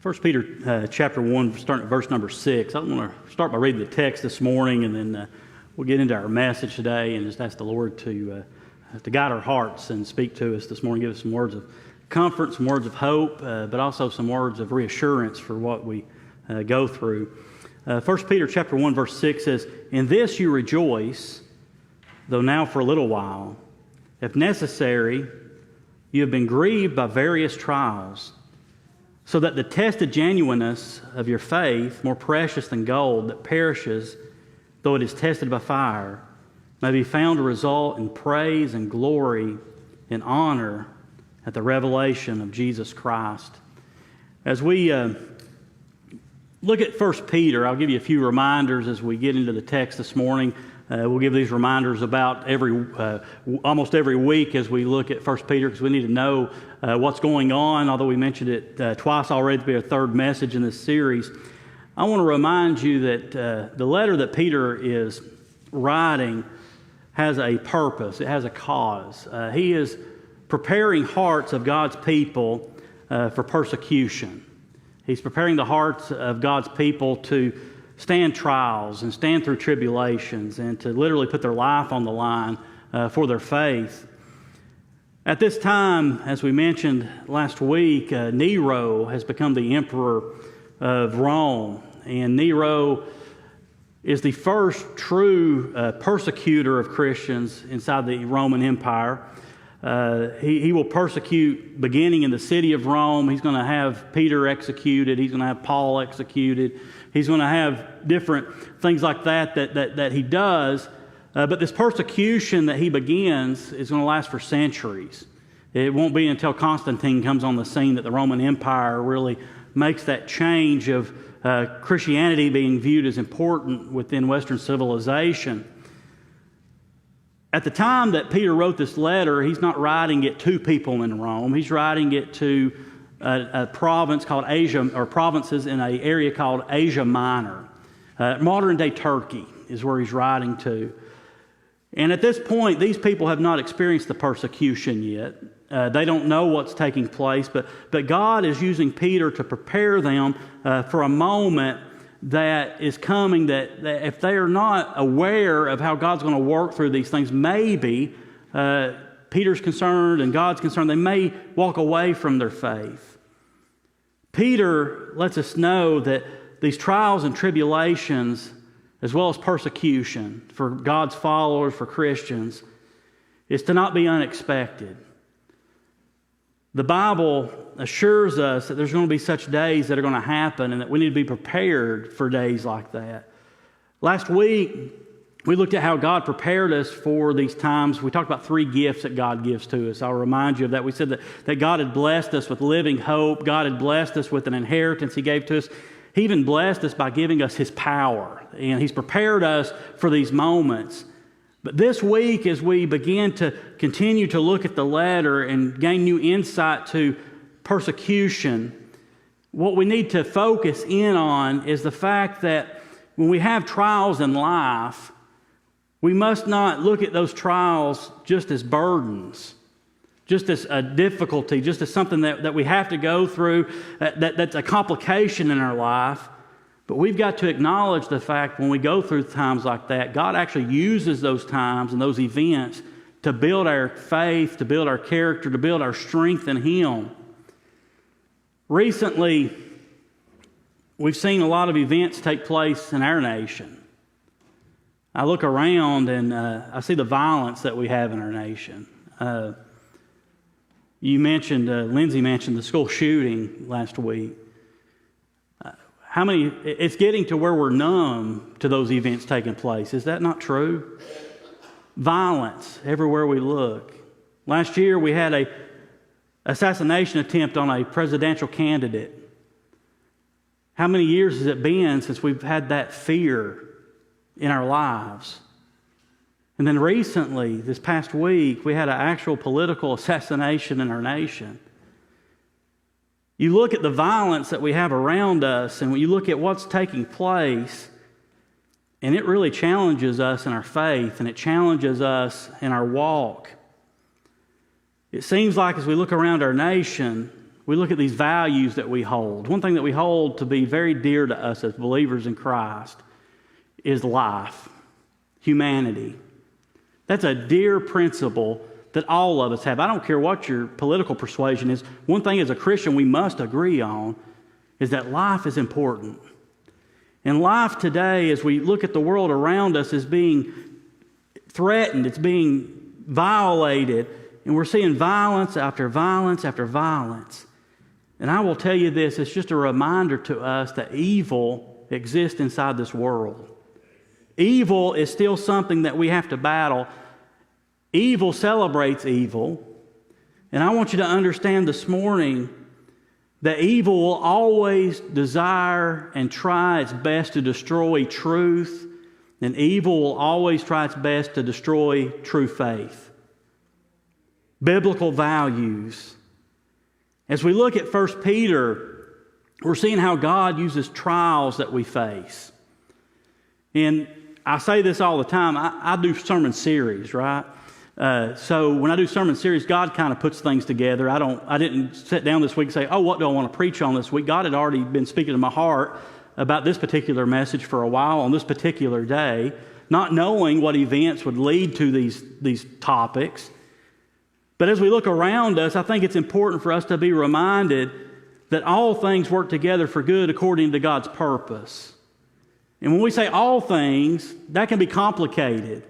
1 Peter chapter 1, starting at verse number 6. I want to start by reading the text this morning, and then we'll get into our message today and just ask the Lord to guide our hearts and speak to us this morning, give us some words of comfort, some words of hope, but also some words of reassurance for what we go through. 1 Peter chapter 1, verse 6 says, "In this you rejoice, though now for a little while, if necessary, you have been grieved by various trials, so that the tested genuineness of your faith, more precious than gold that perishes, though it is tested by fire, may be found to result in praise and glory and honor at the revelation of Jesus Christ." As we look at 1 Peter, I'll give you a few reminders as we get into the text this morning. We'll give these reminders about almost every week as we look at 1 Peter, because we need to know what's going on. Although we mentioned it twice already to be our third message in this series, I want to remind you that the letter that Peter is writing has a purpose. It has a cause. He is preparing hearts of God's people for persecution. He's preparing the hearts of God's people to stand trials and stand through tribulations and to literally put their life on the line for their faith. At this time, as we mentioned last week, Nero has become the emperor of Rome. And Nero is the first true persecutor of Christians inside the Roman Empire. He will persecute beginning in the city of Rome. He's going to have Peter executed. He's going to have Paul executed. He's going to have different things like that he does. But this persecution that he begins is going to last for centuries. It won't be until Constantine comes on the scene that the Roman Empire really makes that change of Christianity being viewed as important within Western civilization. At the time that Peter wrote this letter, he's not writing it to people in Rome. He's writing it to a province called Asia, or provinces in an area called Asia Minor. Modern-day Turkey is where he's writing to. And at this point, these people have not experienced the persecution yet. They don't know what's taking place, but God is using Peter to prepare them for a moment that is coming, that if they are not aware of how God's going to work through these things, maybe Peter's concerned and God's concerned, they may walk away from their faith. Peter lets us know that these trials and tribulations, as well as persecution for God's followers, for Christians, is to not be unexpected. The Bible assures us that there's going to be such days that are going to happen and that we need to be prepared for days like that. Last week, we looked at how God prepared us for these times. We talked about 3 gifts that God gives to us. I'll remind you of that. We said that God had blessed us with living hope. God had blessed us with an inheritance He gave to us. He even blessed us by giving us His power. And He's prepared us for these moments. But this week, as we begin to continue to look at the letter and gain new insight to persecution, what we need to focus in on is the fact that when we have trials in life, we must not look at those trials just as burdens, just as a difficulty, just as something that we have to go through, that's a complication in our life. But we've got to acknowledge the fact when we go through times like that, God actually uses those times and those events to build our faith, to build our character, to build our strength in Him. Recently, we've seen a lot of events take place in our nation. I look around and I see the violence that we have in our nation. Lindsay mentioned the school shooting last week. It's getting to where we're numb to those events taking place. Is that not true? Violence everywhere we look. Last year we had an assassination attempt on a presidential candidate. How many years has it been since we've had that fear in our lives? And then recently, this past week, we had an actual political assassination in our nation. You look at the violence that we have around us, and when you look at what's taking place, and it really challenges us in our faith, and it challenges us in our walk. It seems like as we look around our nation, we look at these values that we hold. One thing that we hold to be very dear to us as believers in Christ is life, humanity. That's a dear principle that all of us have. I don't care what your political persuasion is. One thing as a Christian we must agree on is that life is important. And life today, as we look at the world around us, is being threatened. It's being violated. And we're seeing violence after violence after violence. And I will tell you this, it's just a reminder to us that evil exists inside this world. Evil is still something that we have to battle. Evil celebrates evil. And I want you to understand this morning that evil will always desire and try its best to destroy truth, and evil will always try its best to destroy true faith. Biblical values. As we look at 1 Peter, we're seeing how God uses trials that we face. And I say this all the time, I do sermon series, right? So when I do sermon series, God kind of puts things together. I didn't sit down this week and say, what do I want to preach on this week? God had already been speaking to my heart about this particular message for a while on this particular day, not knowing what events would lead to these topics. But as we look around us, I think it's important for us to be reminded that all things work together for good according to God's purpose. And when we say all things, that can be complicated,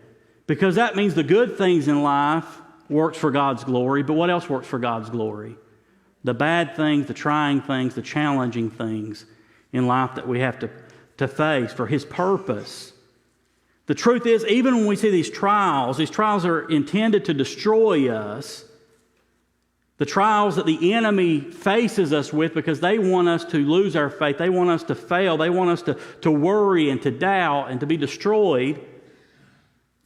because that means the good things in life works for God's glory, but what else works for God's glory? The bad things, the trying things, the challenging things in life that we have to face for His purpose. The truth is, even when we see these trials are intended to destroy us. The trials that the enemy faces us with because they want us to lose our faith. They want us to fail. They want us to worry and to doubt and to be destroyed.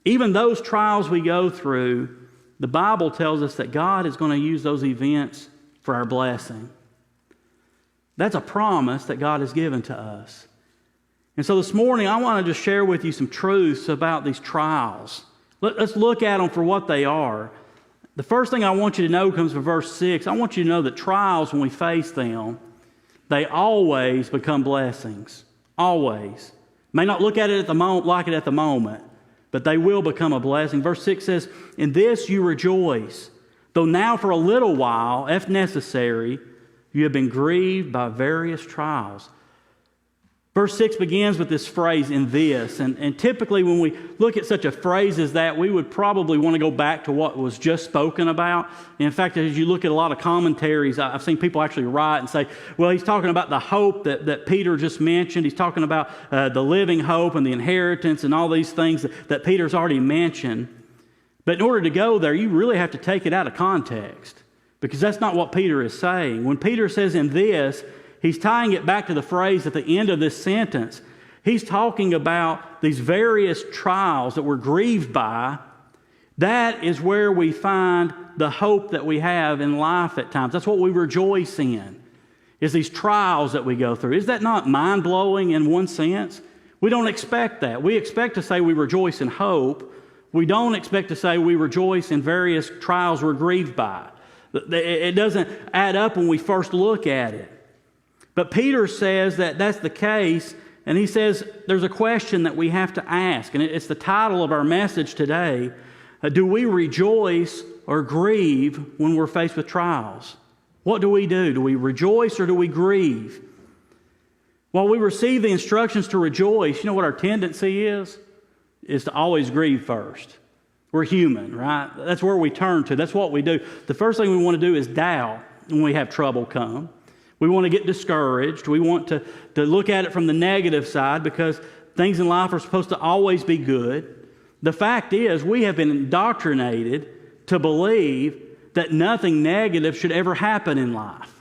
Even those trials we go through, the Bible tells us that God is going to use those events for our blessing. That's a promise that God has given to us. And so this morning, I want to just share with you some truths about these trials. Let's look at them for what they are. The first thing I want you to know comes from verse 6. I want you to know that trials, when we face them, they always become blessings. Always. May not look at it like it at the moment, but they will become a blessing. Verse 6 says, "In this you rejoice, though now for a little while, if necessary, you have been grieved by various trials." Verse 6 begins with this phrase, "in this." And typically when we look at such a phrase as that, we would probably want to go back to what was just spoken about. In fact, as you look at a lot of commentaries, I've seen people actually write and say, well, he's talking about the hope that Peter just mentioned. He's talking about the living hope and the inheritance and all these things that Peter's already mentioned. But in order to go there, you really have to take it out of context, because that's not what Peter is saying. When Peter says "in this," he's tying it back to the phrase at the end of this sentence. He's talking about these various trials that we're grieved by. That is where we find the hope that we have in life at times. That's what we rejoice in, is these trials that we go through. Is that not mind-blowing in one sense? We don't expect that. We expect to say we rejoice in hope. We don't expect to say we rejoice in various trials we're grieved by. It doesn't add up when we first look at it. But Peter says that that's the case, and he says there's a question that we have to ask, and it's the title of our message today. Do we rejoice or grieve when we're faced with trials? What do we do? Do we rejoice or do we grieve? While we receive the instructions to rejoice, you know what our tendency is? Is to always grieve first. We're human, right? That's where we turn to. That's what we do. The first thing we want to do is doubt when we have trouble come. We want to get discouraged. We want to look at it from the negative side, because things in life are supposed to always be good. The fact is, we have been indoctrinated to believe that nothing negative should ever happen in life.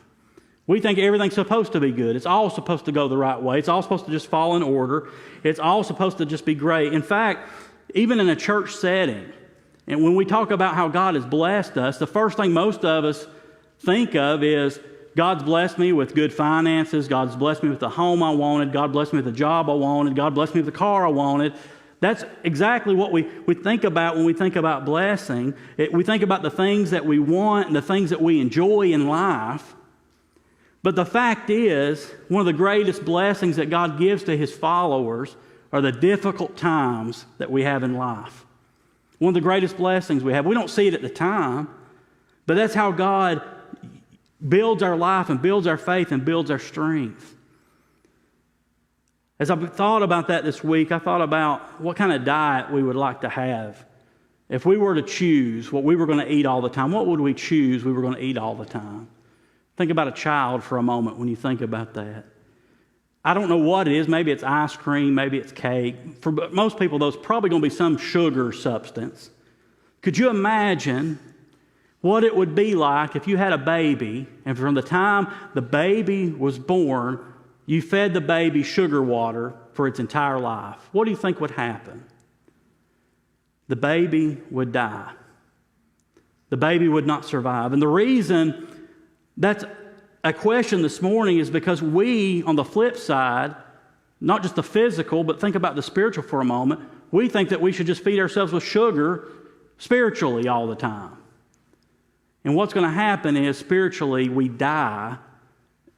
We think everything's supposed to be good. It's all supposed to go the right way. It's all supposed to just fall in order. It's all supposed to just be great. In fact, even in a church setting, and when we talk about how God has blessed us, the first thing most of us think of is, God's blessed me with good finances. God's blessed me with the home I wanted. God blessed me with the job I wanted. God blessed me with the car I wanted. That's exactly what we think about when we think about blessing. We think about the things that we want and the things that we enjoy in life. But the fact is, one of the greatest blessings that God gives to His followers are the difficult times that we have in life. One of the greatest blessings we have. We don't see it at the time, but that's how God builds our life and builds our faith and builds our strength. As I've thought about that this week, I thought about what kind of diet we would like to have. If we were to choose what we were going to eat all the time, what would we choose we were going to eat all the time? Think about a child for a moment when you think about that. I don't know what it is. Maybe it's ice cream, maybe it's cake. For most people, though, it's probably going to be some sugar substance. Could you imagine what it would be like if you had a baby, and from the time the baby was born, you fed the baby sugar water for its entire life? What do you think would happen? The baby would die. The baby would not survive. And the reason that's a question this morning is because we, on the flip side, not just the physical, but think about the spiritual for a moment, we think that we should just feed ourselves with sugar spiritually all the time. And what's going to happen is spiritually we die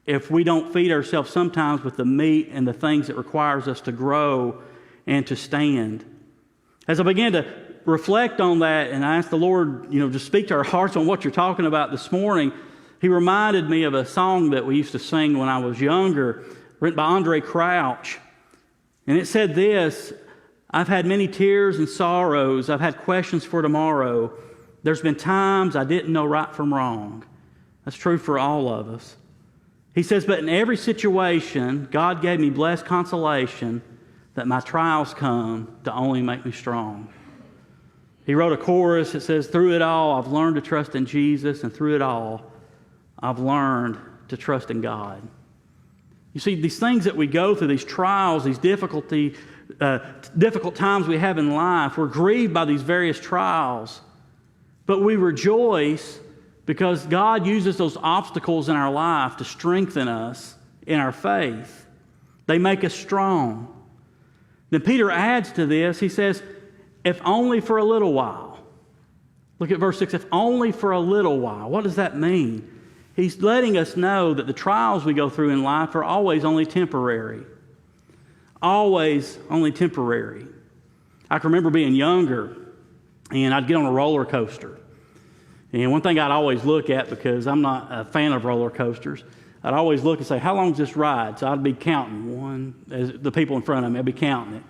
if we don't feed ourselves sometimes with the meat and the things that requires us to grow and to stand. As I began to reflect on that and I asked the Lord, to speak to our hearts on what you're talking about this morning, He reminded me of a song that we used to sing when I was younger, written by Andre Crouch. And it said this: I've had many tears and sorrows. I've had questions for tomorrow. There's been times I didn't know right from wrong. That's true for all of us. He says, but in every situation, God gave me blessed consolation that my trials come to only make me strong. He wrote a chorus that says, through it all, I've learned to trust in Jesus, and through it all, I've learned to trust in God. You see, these things that we go through, these trials, these difficult times we have in life, we're grieved by these various trials, but we rejoice because God uses those obstacles in our life to strengthen us in our faith. They make us strong. Then Peter adds to this, he says, if only for a little while. Look at verse 6, if only for a little while. What does that mean? He's letting us know that the trials we go through in life are always only temporary. Always only temporary. I can remember being younger, and I'd get on a roller coaster. And one thing I'd always look at, because I'm not a fan of roller coasters, I'd always look and say, how long is this ride? So I'd be counting one, as the people in front of me, I'd be counting it.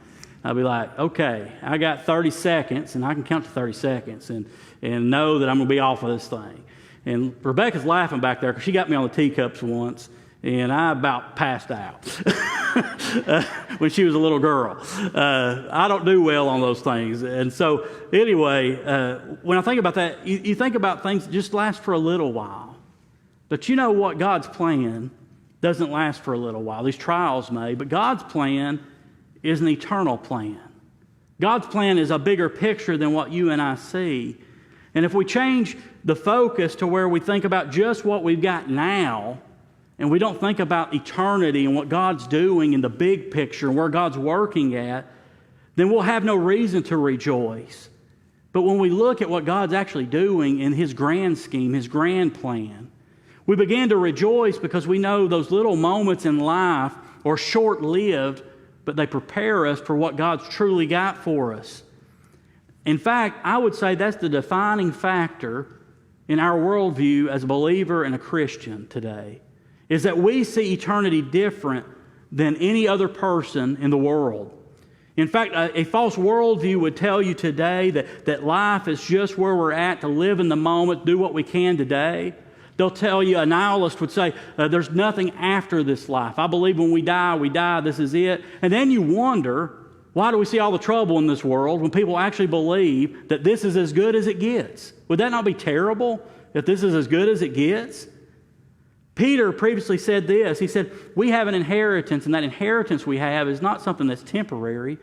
I'd be like, okay, I got 30 seconds, and I can count to 30 seconds and know that I'm going to be off of this thing. And Rebecca's laughing back there because she got me on the teacups once, and I about passed out when she was a little girl. I don't do well on those things. And so anyway, when I think about that, you think about things that just last for a little while. But you know what? God's plan doesn't last for a little while. These trials may, but God's plan is an eternal plan. God's plan is a bigger picture than what you and I see. And if we change the focus to where we think about just what we've got now, and we don't think about eternity and what God's doing in the big picture and where God's working at, then we'll have no reason to rejoice. But when we look at what God's actually doing in His grand scheme, His grand plan, we begin to rejoice because we know those little moments in life are short-lived, but they prepare us for what God's truly got for us. In fact, I would say that's the defining factor in our worldview as a believer and a Christian today, is that we see eternity different than any other person in the world. In fact, a false worldview would tell you today that life is just where we're at to live in the moment, do what we can today. They'll tell you, a nihilist would say, there's nothing after this life. I believe when we die, this is it. And then you wonder, why do we see all the trouble in this world when people actually believe that this is as good as it gets? Would that not be terrible if this is as good as it gets? Peter previously said this. He said, we have an inheritance, and that inheritance we have is not something that's temporary.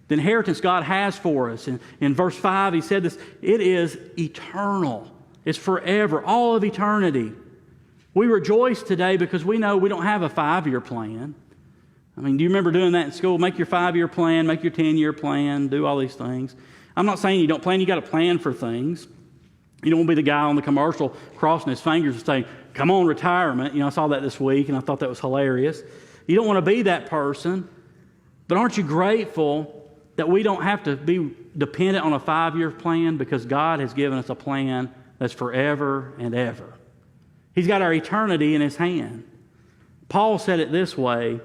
The inheritance God has for us. In verse 5, he said this, it is eternal. It's forever, all of eternity. We rejoice today because we know we don't have a 5-year plan. I mean, do you remember doing that in school? Make your 5-year plan, make your 10-year plan, do all these things. I'm not saying you don't plan. You got to plan for things. You don't want to be the guy on the commercial crossing his fingers and saying, come on, retirement. I saw that this week, and I thought that was hilarious. You don't want to be that person, but aren't you grateful that we don't have to be dependent on a 5-year plan because God has given us a plan that's forever and ever. He's got our eternity in His hand. Paul said it this way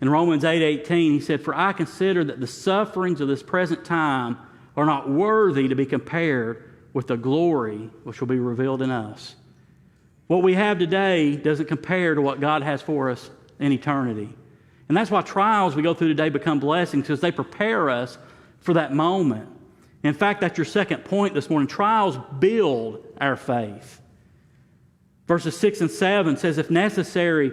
in Romans 8:18. He said, "For I consider that the sufferings of this present time are not worthy to be compared with the glory which will be revealed in us." What we have today doesn't compare to what God has for us in eternity. And that's why trials we go through today become blessings, because they prepare us for that moment. In fact, that's your second point this morning. Trials build our faith. Verses 6 and 7 says, "If necessary,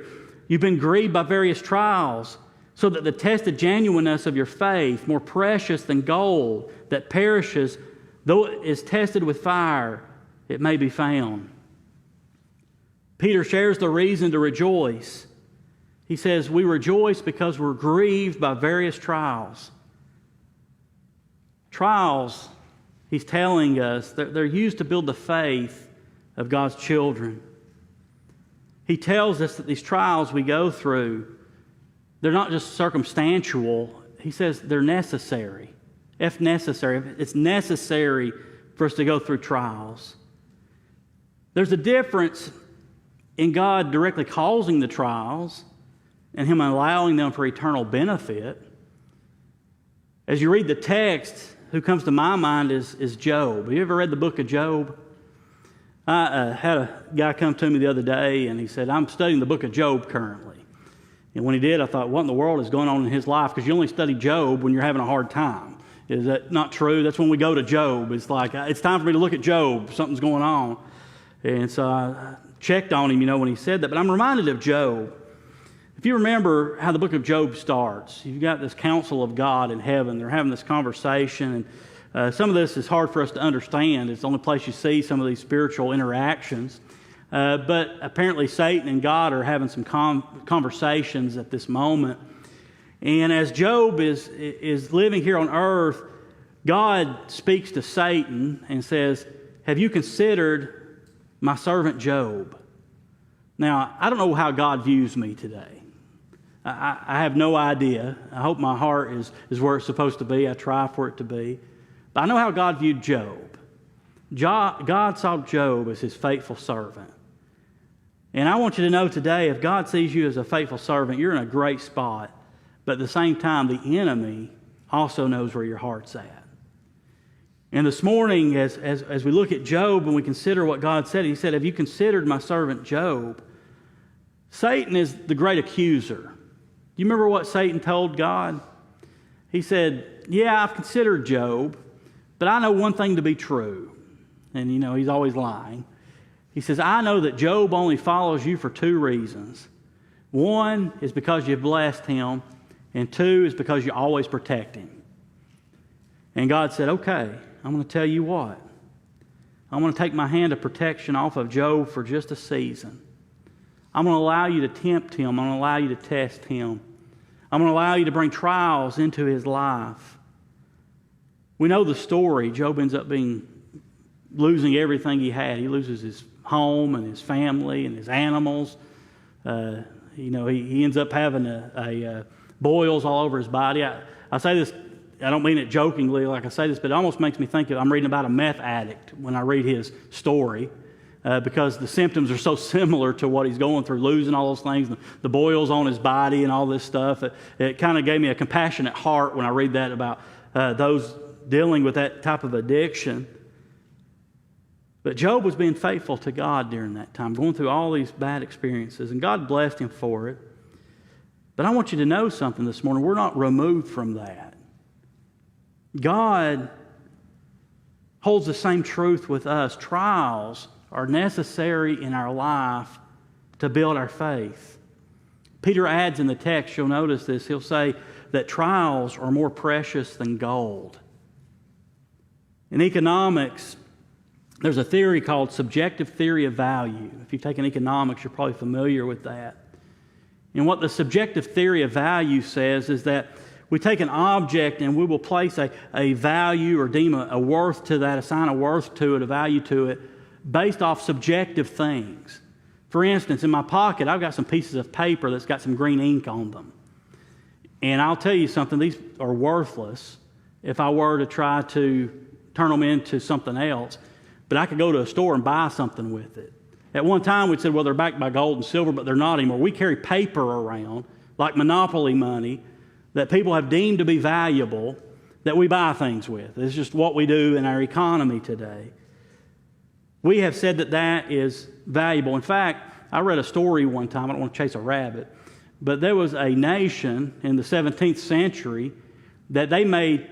you've been grieved by various trials, so that the tested genuineness of your faith, more precious than gold that perishes, though it is tested with fire, it may be found." Peter shares the reason to rejoice. He says, we rejoice because we're grieved by various trials. Trials, he's telling us, they're used to build the faith of God's children. He tells us that these trials we go through, they're not just circumstantial. He says they're necessary. If necessary, it's necessary for us to go through trials. There's a difference in God directly causing the trials and Him allowing them for eternal benefit. As you read the text, who comes to my mind is Job. Have you ever read the book of Job? I had a guy come to me the other day, and he said, "I'm studying the book of Job currently." And when he did, I thought, what in the world is going on in his life? Because you only study Job when you're having a hard time. Is that not true? That's when we go to Job. It's like, it's time for me to look at Job. Something's going on. And so I checked on him, when he said that. But I'm reminded of Job. If you remember how the book of Job starts, you've got this council of God in heaven. They're having this conversation. And some of this is hard for us to understand. It's the only place you see some of these spiritual interactions. But apparently Satan and God are having some conversations at this moment. And as Job is living here on earth, God speaks to Satan and says, "Have you considered my servant Job?" Now, I don't know how God views me today. I have no idea. I hope my heart is where it's supposed to be. I try for it to be. But I know how God viewed Job. God saw Job as His faithful servant. And I want you to know today, if God sees you as a faithful servant, you're in a great spot. But at the same time, the enemy also knows where your heart's at. And this morning, as we look at Job and we consider what God said, He said, "Have you considered my servant Job?" Satan is the great accuser. Do you remember what Satan told God? He said, "Yeah, I've considered Job, but I know one thing to be true." And he's always lying. He says, "I know that Job only follows you for 2 reasons. One is because you've blessed him, and 2 is because you always protect him." And God said, "Okay, I'm going to tell you what. I'm going to take my hand of protection off of Job for just a season. I'm going to allow you to tempt him. I'm going to allow you to test him. I'm going to allow you to bring trials into his life." We know the story. Job ends up losing everything he had. He loses his home and his family and his animals. He ends up having boils all over his body. I say this, I don't mean it jokingly like I say this, but it almost makes me think I'm reading about a meth addict when I read his story. Because the symptoms are so similar to what he's going through, losing all those things, the boils on his body and all this stuff. It kind of gave me a compassionate heart when I read that about those dealing with that type of addiction. But Job was being faithful to God during that time, going through all these bad experiences, and God blessed him for it. But I want you to know something this morning. We're not removed from that. God holds the same truth with us. Trials are necessary in our life to build our faith. Peter adds in the text, you'll notice this, he'll say that trials are more precious than gold. In economics, there's a theory called subjective theory of value. If you've taken economics, you're probably familiar with that. And what the subjective theory of value says is that we take an object and we will place a value or deem a worth to that, assign a worth to it, a value to it, based off subjective things. For instance, in my pocket, I've got some pieces of paper that's got some green ink on them. And I'll tell you something, these are worthless if I were to try to turn them into something else. But I could go to a store and buy something with it. At one time, we said, well, they're backed by gold and silver, but they're not anymore. We carry paper around, like Monopoly money, that people have deemed to be valuable, that we buy things with. It's just what we do in our economy today. We have said that that is valuable. In fact, I read a story one time, I don't want to chase a rabbit, but there was a nation in the 17th century that they made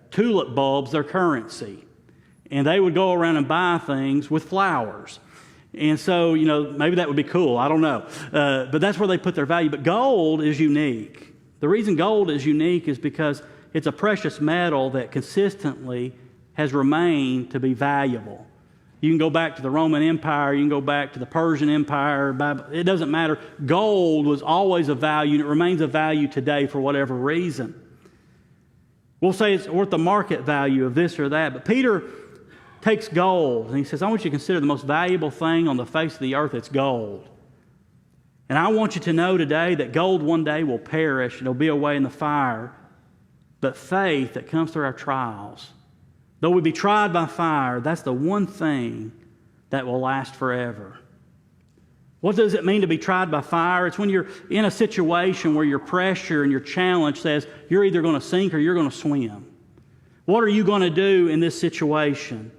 tulip bulbs their currency. And they would go around and buy things with flowers. And so, maybe that would be cool. I don't know. But that's where they put their value. But gold is unique. The reason gold is unique is because it's a precious metal that consistently has remained to be valuable. You can go back to the Roman Empire. You can go back to the Persian Empire. It doesn't matter. Gold was always a value, and it remains a value today for whatever reason. We'll say it's worth the market value of this or that. But Peter takes gold, and he says, I want you to consider the most valuable thing on the face of the earth, it's gold. And I want you to know today that gold one day will perish, and it'll be away in the fire. But faith that comes through our trials, though we be tried by fire, that's the one thing that will last forever. What does it mean to be tried by fire? It's when you're in a situation where your pressure and your challenge says you're either going to sink or you're going to swim. What are you going to do in this situation?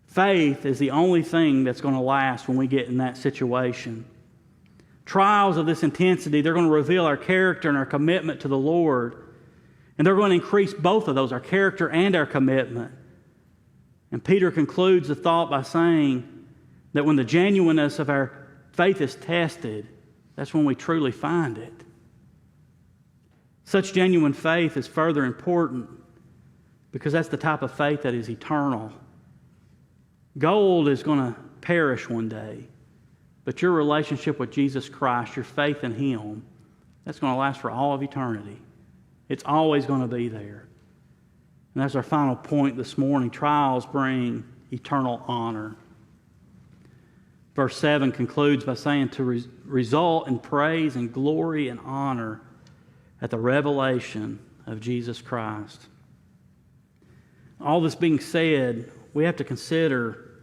Faith is the only thing that's going to last when we get in that situation. Trials of this intensity, they're going to reveal our character and our commitment to the Lord. And they're going to increase both of those, our character and our commitment. And Peter concludes the thought by saying that when the genuineness of our faith is tested, that's when we truly find it. Such genuine faith is further important because that's the type of faith that is eternal. Gold is going to perish one day, but your relationship with Jesus Christ, your faith in Him, that's going to last for all of eternity. It's always going to be there. And that's our final point this morning. Trials bring eternal honor. Verse 7 concludes by saying to result in praise and glory and honor at the revelation of Jesus Christ. All this being said, we have to consider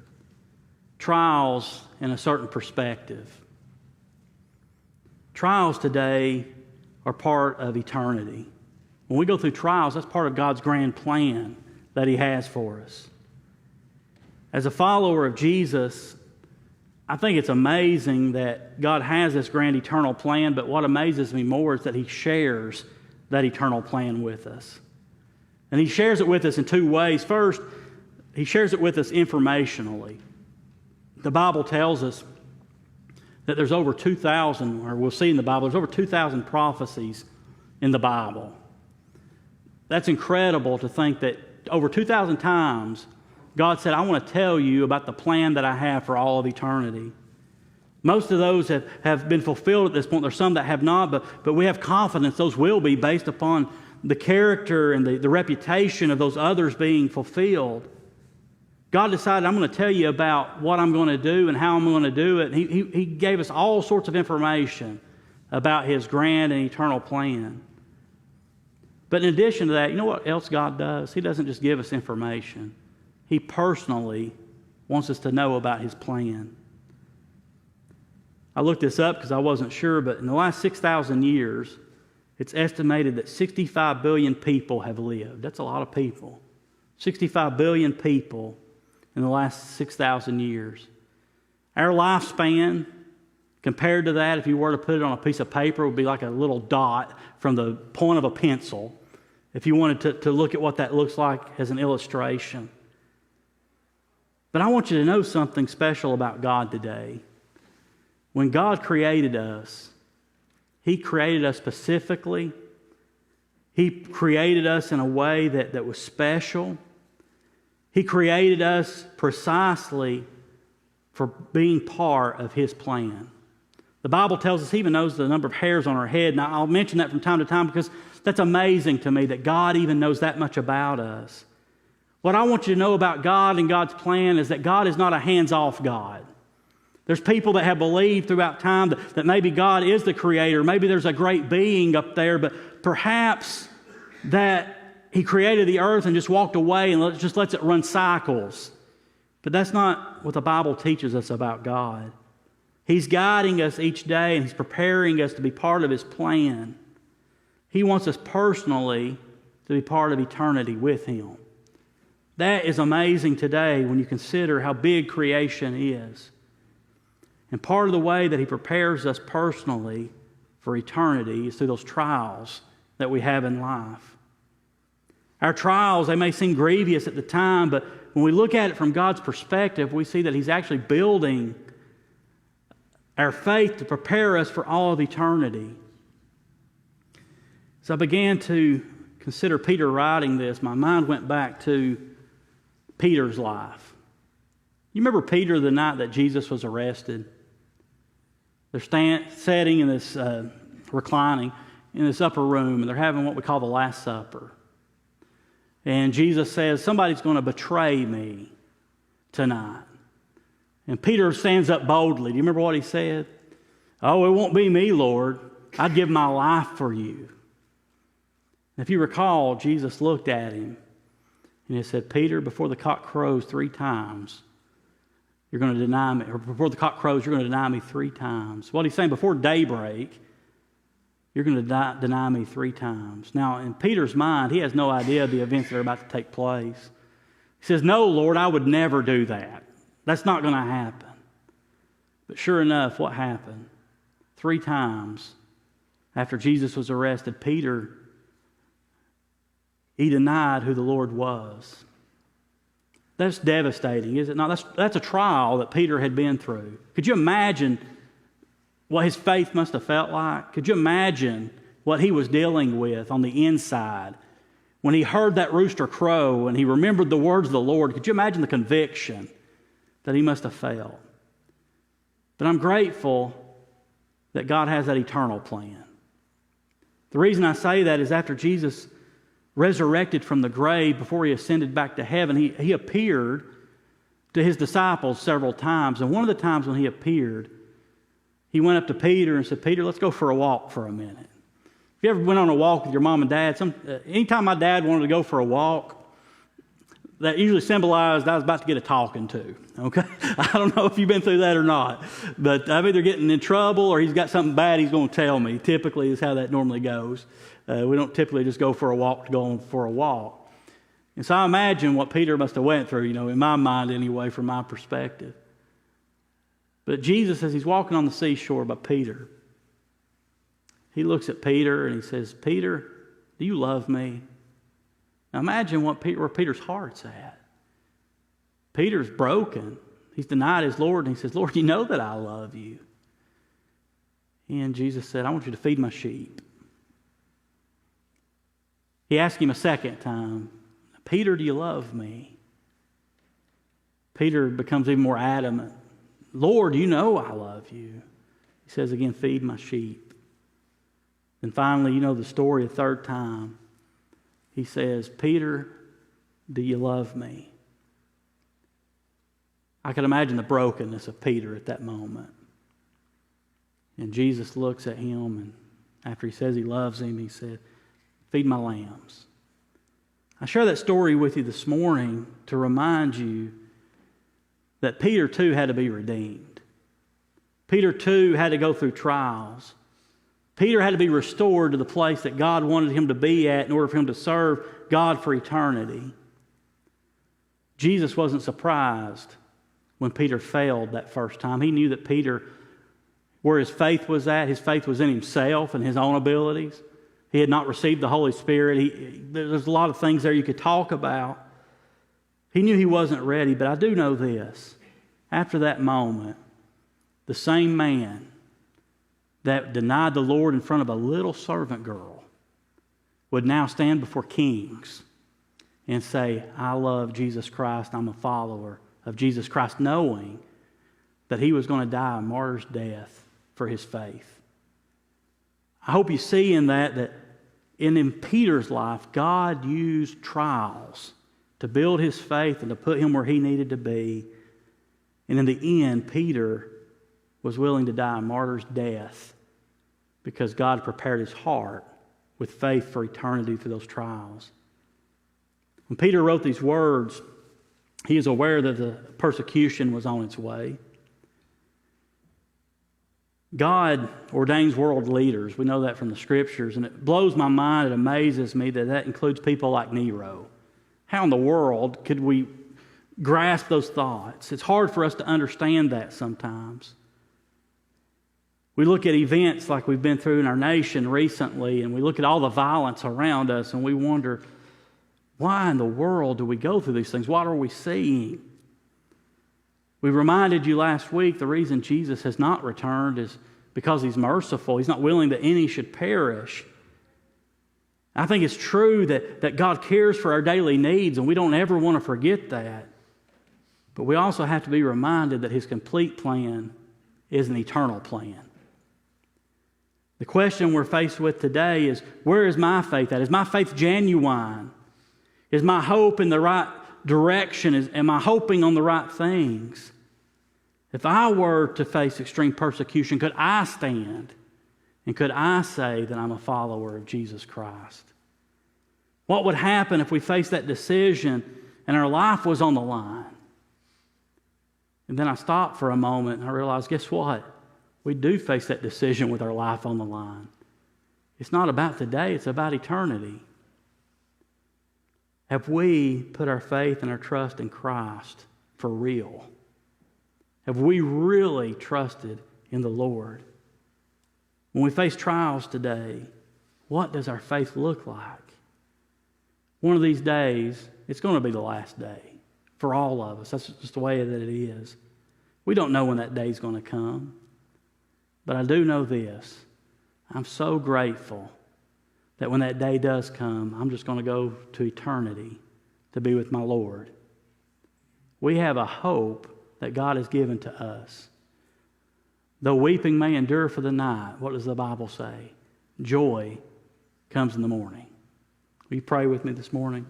trials in a certain perspective. Trials today are part of eternity. When we go through trials, that's part of God's grand plan that He has for us. As a follower of Jesus, I think it's amazing that God has this grand eternal plan, but what amazes me more is that He shares that eternal plan with us. And He shares it with us in two ways. First, He shares it with us informationally. The Bible tells us that there's over 2,000, or we'll see in the Bible, there's over 2,000 prophecies in the Bible. That's incredible to think that over 2,000 times God said, I want to tell you about the plan that I have for all of eternity. Most of those have been fulfilled at this point. There's some that have not, but we have confidence those will be based upon the character and the reputation of those others being fulfilled. God decided, I'm going to tell you about what I'm going to do and how I'm going to do it. He gave us all sorts of information about His grand and eternal plan. But in addition to that, you know what else God does? He doesn't just give us information. He personally wants us to know about His plan. I looked this up because I wasn't sure, but in the last 6,000 years, it's estimated that 65 billion people have lived. That's a lot of people. 65 billion people in the last 6,000 years. Our lifespan, compared to that, if you were to put it on a piece of paper, would be like a little dot from the point of a pencil, if you wanted to look at what that looks like as an illustration. But I want you to know something special about God today. When God created us, He created us specifically. He created us in a way that was special. He created us precisely for being part of His plan. The Bible tells us He even knows the number of hairs on our head. Now, I'll mention that from time to time because that's amazing to me that God even knows that much about us. What I want you to know about God and God's plan is that God is not a hands-off God. There's people that have believed throughout time that maybe God is the creator. Maybe there's a great being up there, but perhaps that He created the earth and just walked away and just lets it run cycles. But that's not what the Bible teaches us about God. He's guiding us each day, and He's preparing us to be part of His plan. He wants us personally to be part of eternity with Him. That is amazing today when you consider how big creation is. And part of the way that He prepares us personally for eternity is through those trials that we have in life. Our trials, they may seem grievous at the time, but when we look at it from God's perspective, we see that He's actually building our faith to prepare us for all of eternity. As I began to consider Peter writing this, my mind went back to Peter's life. You remember Peter the night that Jesus was arrested? They're sitting in this, reclining in this upper room, and they're having what we call the Last Supper. And Jesus says, somebody's going to betray me tonight. And Peter stands up boldly. Do you remember what he said? Oh, it won't be me, Lord. I'd give my life for you. And if you recall, Jesus looked at him and He said, Peter, before the cock crows 3 times, you're going to deny me. Or before the cock crows, you're going to deny me 3 times. What He's saying, before daybreak, you're going to deny me 3 times. Now, in Peter's mind, he has no idea of the events that are about to take place. He says, no, Lord, I would never do that. That's not going to happen. But sure enough, what happened? 3 times after Jesus was arrested, Peter, he denied who the Lord was. That's devastating, is it not? That's a trial that Peter had been through. Could you imagine what his faith must have felt like? Could you imagine what he was dealing with on the inside when he heard that rooster crow and he remembered the words of the Lord? Could you imagine the conviction that he must have felt? But I'm grateful that God has that eternal plan. The reason I say that is after Jesus resurrected from the grave, before He ascended back to heaven, he appeared to His disciples several times. And one of the times when He appeared, He went up to Peter and said, Peter, let's go for a walk for a minute. If you ever went on a walk with your mom and dad, anytime my dad wanted to go for a walk, that usually symbolized I was about to get a talking to, okay? I don't know if you've been through that or not, but I'm either getting in trouble or he's got something bad he's going to tell me. Typically is how that normally goes. We don't typically just go for a walk to go on for a walk. And so I imagine what Peter must have went through, in my mind anyway, from my perspective. But Jesus, as He's walking on the seashore by Peter, He looks at Peter and He says, Peter, do you love me? Now imagine where Peter's heart's at. Peter's broken. He's denied his Lord, and he says, Lord, you know that I love you. And Jesus said, I want you to feed my sheep. He asked him a second time, Peter, do you love me? Peter becomes even more adamant. Lord, you know I love you. He says again, feed my sheep. And finally, you know the story a third time. He says, Peter, do you love me? I can imagine the brokenness of Peter at that moment. And Jesus looks at him, and after He says He loves him, He said, feed my lambs. I share that story with you this morning to remind you that Peter too had to be redeemed. Peter too had to go through trials. Peter had to be restored to the place that God wanted him to be at in order for him to serve God for eternity. Jesus wasn't surprised when Peter failed that first time. He knew that Peter, where his faith was at, his faith was in himself and his own abilities. He had not received the Holy Spirit. There's a lot of things there you could talk about. He knew he wasn't ready, but I do know this. After that moment, the same man that denied the Lord in front of a little servant girl would now stand before kings and say, I love Jesus Christ, I'm a follower of Jesus Christ, knowing that He was going to die a martyr's death for his faith. I hope you see in that in Peter's life, God used trials to build his faith and to put him where he needed to be. And in the end, Peter was willing to die a martyr's death because God prepared his heart with faith for eternity through those trials. When Peter wrote these words, he is aware that the persecution was on its way. God ordains world leaders. We know that from the Scriptures, and it blows my mind, it amazes me that includes people like Nero. How in the world could we grasp those thoughts? It's hard for us to understand that sometimes. We look at events like we've been through in our nation recently, and we look at all the violence around us, and we wonder, why in the world do we go through these things? What are we seeing? We reminded you last week the reason Jesus has not returned is because he's merciful. He's not willing that any should perish. I think it's true that God cares for our daily needs, and we don't ever want to forget that. But we also have to be reminded that his complete plan is an eternal plan. The question we're faced with today is, where is my faith at? Is my faith genuine? Is my hope in the right direction? Am I hoping on the right things? If I were to face extreme persecution, could I stand? And could I say that I'm a follower of Jesus Christ? What would happen if we faced that decision and our life was on the line? And then I stopped for a moment and I realized, guess what? We do face that decision with our life on the line. It's not about today, it's about eternity. Have we put our faith and our trust in Christ for real? Have we really trusted in the Lord? When we face trials today, what does our faith look like? One of these days, it's going to be the last day for all of us. That's just the way that it is. We don't know when that day is going to come. But I do know this. I'm so grateful that when that day does come, I'm just going to go to eternity to be with my Lord. We have a hope that God has given to us. Though weeping may endure for the night, what does the Bible say? Joy comes in the morning. Will you pray with me this morning?